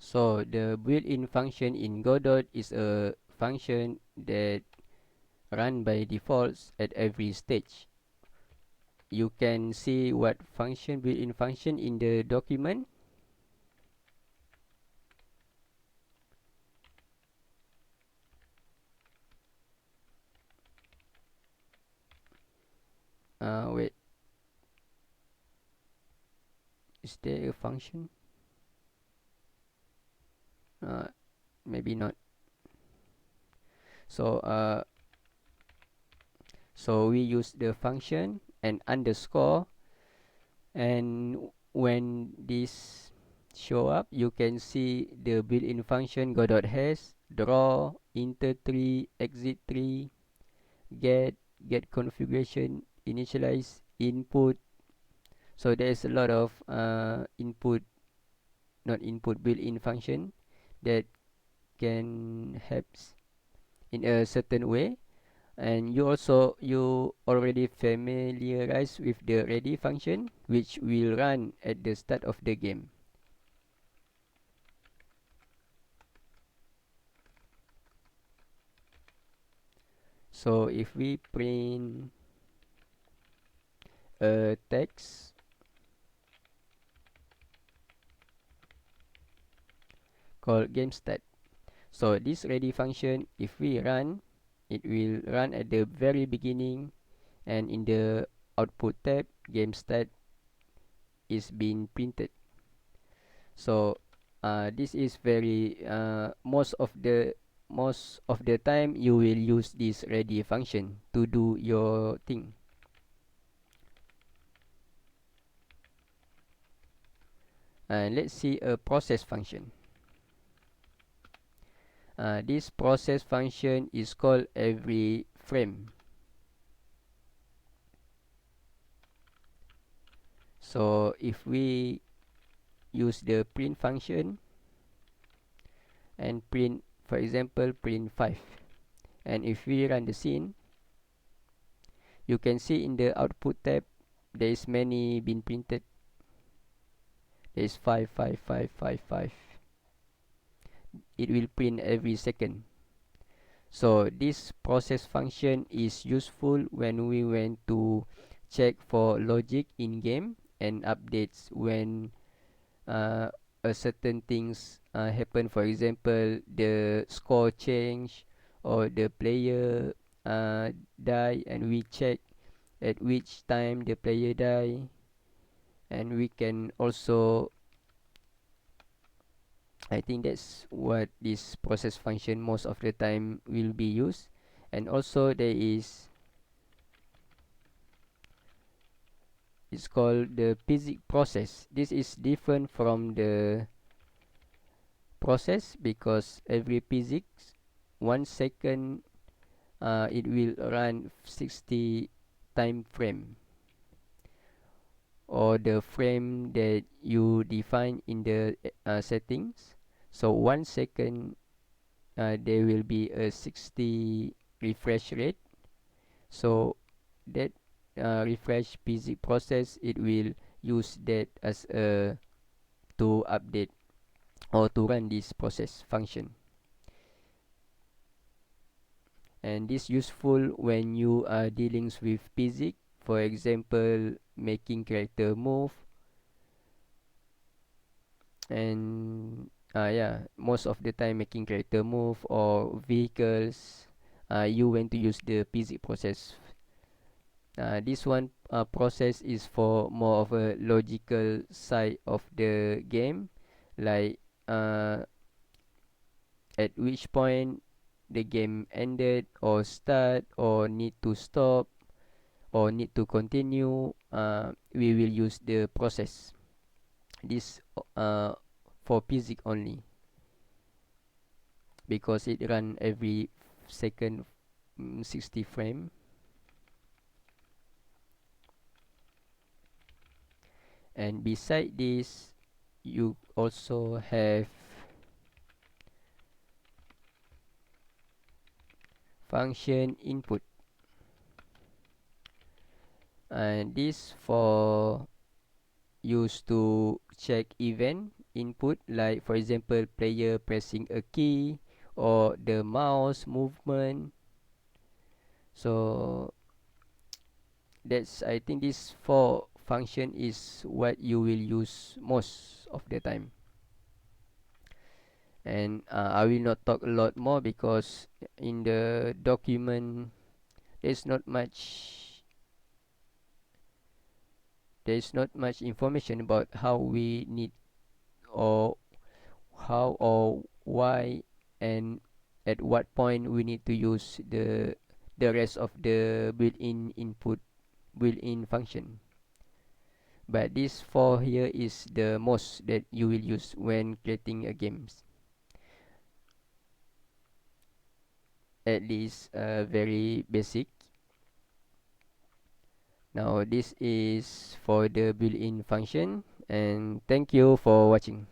So the built-in function in Godot is a function that run by defaults at every stage. You can see what function built-in function in the document. Wait, is there a function? Uh, Maybe not. So so we use the function and underscore, and when this show up, you can see the built-in function Godot has draw, enter tree, exit tree, get configuration, initialize, input. So there's a lot of input, not input, built-in function that can helps in a certain way. And you already familiarized with the ready function, which will run at the start of the game. So if we print a text called GameStat, so this ready function, if we run, it will run at the very beginning, and in the output tab, GameStat is being printed. So this is very most of the time you will use this ready function to do your thing. And let's see a process function. This process function is called every frame. So if we use the print function and print, for example, print 5, and if we run the scene, you can see in the output tab there is many been printed. There is 5, 5, 5, 5, 5. It will print every second. So this process function is useful when we want to check for logic in game and updates when uh, a certain things happen. For example, the score change or the player die, and we check at which time the player die, and we can also, I think that's what this process function most of the time will be used. And also there is, it's called the physics process. This is different from the process because every physics 1 second it will run 60 time frame, or the frame that you define in the settings. So 1 second there will be a 60 refresh rate. So that refresh physics process, it will use that as a to update or to run this process function. And this useful when you are dealing with physics, for example making character move, and yeah, most of the time making character move or vehicles, you want to use the physics process. This one process is for more of a logical side of the game, like at which point the game ended or start or need to stop or need to continue. We will use the process. This for physics only because it run every second, 60 frame. And beside this, you also have function input, and this for used to check event input, like for example player pressing a key or the mouse movement. So that's, I think this four function is what you will use most of the time. And I will not talk a lot more because in the document there's not much information about how we need, or how or why, and at what point we need to use the rest of the built-in function. But this four here is the most that you will use when creating a games. At least very basic. Now this is for the built-in function, and thank you for watching.